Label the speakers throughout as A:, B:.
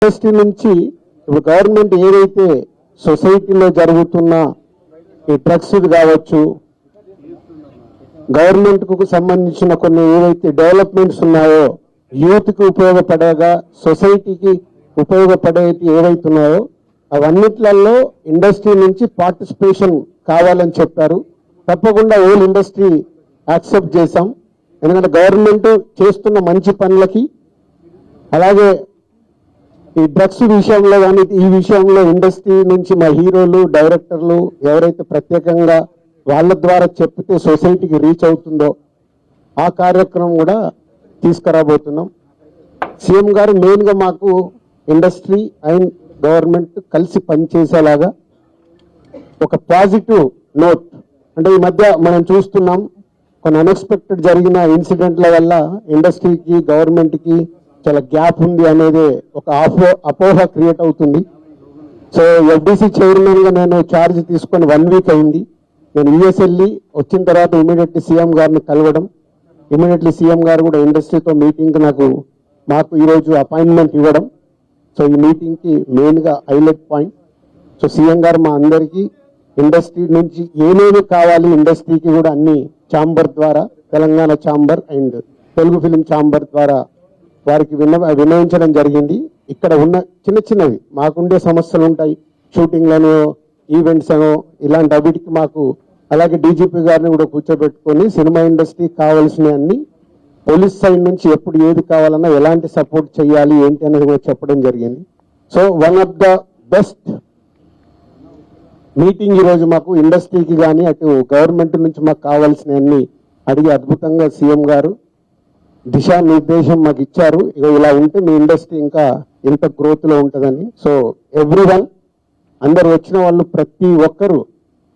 A: Industry నుంచి ఇప్పుడు government ఏదైతే సొసైటీలో జరుగుతున్న ఈ డ్రగ్స్ కావచ్చు, గవర్నమెంట్ కు సంబంధించిన కొన్ని ఏవైతే డెవలప్మెంట్స్ ఉన్నాయో, యూత్ కి ఉపయోగపడేగా సొసైటీకి ఉపయోగపడేవి ఏవైతున్నాయో అవన్నిట్లలో ఇండస్ట్రీ నుంచి పార్టిసిపేషన్ కావాలని చెప్పారు. తప్పకుండా ఓల్ ఇండస్ట్రీ యాక్సెప్ట్ చేశాం. ఎందుకంటే గవర్నమెంట్ చేస్తున్న మంచి పనులకి, అలాగే ఈ డ్రగ్స్ విషయంలో కానీ ఈ విషయంలో ఇండస్ట్రీ నుంచి మా హీరోలు, డైరెక్టర్లు ఎవరైతే ప్రత్యేకంగా వాళ్ళ ద్వారా చెప్తే సొసైటీకి రీచ్ అవుతుందో ఆ కార్యక్రమం కూడా తీసుకురాబోతున్నాం. సీఎం గారు మెయిన్ గా మాకు ఇండస్ట్రీ అండ్ గవర్నమెంట్ కలిసి పనిచేసేలాగా ఒక పాజిటివ్ నోట్, అంటే ఈ మధ్య మనం చూస్తున్నాం కొన్ని అన్ఎక్స్పెక్టెడ్ జరిగిన ఇన్సిడెంట్ల వల్ల ఇండస్ట్రీకి గవర్నమెంట్ కి చాలా గ్యాప్ ఉంది అనేది ఒక అపోహ క్రియేట్ అవుతుంది. సో ఎఫ్డిసి చైర్మన్ గా నేను ఛార్జ్ తీసుకొని 1 వీక్ అయింది. నేను యుఎస్ వెళ్ళి వచ్చిన తర్వాత ఇమీడియట్లీ సీఎం గారిని కలవడం, ఇమీడియట్లీ సీఎం గారు కూడా ఇండస్ట్రీతో మీటింగ్ మాకు ఈరోజు అపాయింట్మెంట్ ఇవ్వడం. సో ఈ మీటింగ్ కి మెయిన్ గా హైలైట్ పాయింట్. సో సీఎం గారు మా అందరికీ ఇండస్ట్రీ నుంచి ఏమేమి కావాలి ఇండస్ట్రీకి కూడా అన్ని ఛాంబర్ ద్వారా, Telangana chamber and Telugu film chamber ద్వారా వారికి విన్నవించడం జరిగింది. ఇక్కడ ఉన్న చిన్న చిన్నవి మాకుండే సమస్యలు ఉంటాయి, షూటింగ్లను, ఈవెంట్స్ అనో ఇలాంటి అవిటికి మాకు, అలాగే డీజీపీ గారిని కూడా కూర్చోబెట్టుకొని సినిమా ఇండస్ట్రీ కావాల్సిన అన్ని పోలీస్ సైడ్ నుంచి ఎప్పుడు ఏది కావాలన్నా ఎలాంటి సపోర్ట్ చేయాలి ఏంటి అనేది కూడా చెప్పడం జరిగింది. So one of the best meeting ఈరోజు మాకు ఇండస్ట్రీకి కానీ అటు గవర్నమెంట్ నుంచి మాకు కావాల్సిన అన్ని అడిగి అద్భుతంగా సీఎం గారు దిశానిర్దేశం మాకు ఇచ్చారు. ఇక ఇలా ఉంటే మీ ఇండస్ట్రీ ఇంకా ఎంత గ్రోత్ లో ఉంటుందని. సో ఎవ్రీవన్, అందరు వచ్చిన వాళ్ళు ప్రతి ఒక్కరు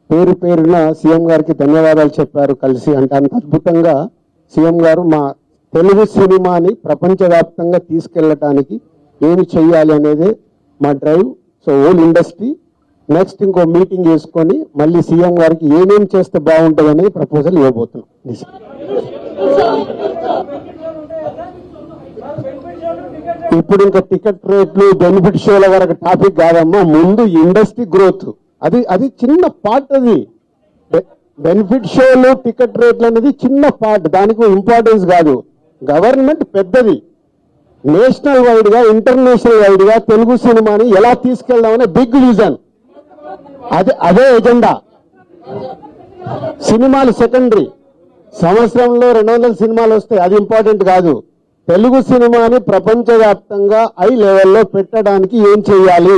A: పేరు పేరున సీఎం గారికి ధన్యవాదాలు చెప్పారు కలిసి. అంటే అంత అద్భుతంగా సీఎం గారు మా తెలుగు సినిమాని ప్రపంచవ్యాప్తంగా తీసుకెళ్లడానికి ఏమి చెయ్యాలి అనేది మా drive. So all industry next ఇంకో మీటింగ్ వేసుకొని మళ్ళీ సీఎం గారికి ఏమేమి చేస్తే బాగుంటుంది అనేది ప్రపోజల్ ఇవ్వబోతున్నాం. ఇప్పుడు ఇంకా టికెట్ రేట్లు, బెనిఫిట్ షోల వరకు టాపిక్ కాదమ్మా, ముందు ఇండస్ట్రీ గ్రోత్ అది చిన్న పార్ట్. అది బెనిఫిట్ షోలు, టికెట్ రేట్లు అనేది చిన్న పార్ట్, దానికి ఇంపార్టెన్స్ కాదు. గవర్నమెంట్ పెద్దది, నేషనల్ వైడ్ గా, ఇంటర్నేషనల్ వైడ్ గా తెలుగు సినిమాని ఎలా తీసుకెళ్దామనే బిగ్ విజన్, అదే ఎజెండా. సినిమాలు సెకండరీ, సంవత్సరంలో 200 సినిమాలు వస్తాయి, అది ఇంపార్టెంట్ కాదు. తెలుగు సినిమాని ప్రపంచవ్యాప్తంగా హై లెవెల్లో పెట్టడానికి ఏం చేయాలి,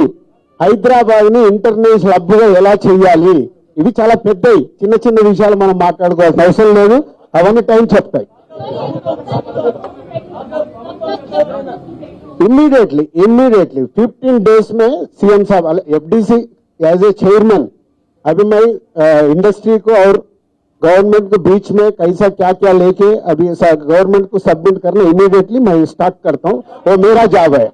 A: హైదరాబాద్ ని ఇంటర్నేషనల్ హబ్గా ఎలా చేయాలి, ఇవి చాలా పెద్దవి. చిన్న చిన్న విషయాలు మనం మాట్లాడుకోవాల్సిన అవసరం లేదు, అవన్నీ టైం చెప్తాయి. इमीडिएटली 15 डेज में सीएम साहब एफडीसी एज ए चेयरमैन, अभी मैं इंडस्ट्री को और गवर्नमेंट के बीच में कैसा क्या क्या लेके अभी गवर्नमेंट को सबमिट करना इमीडिएटली मैं स्टार्ट करता हूँ, वो मेरा जॉब है.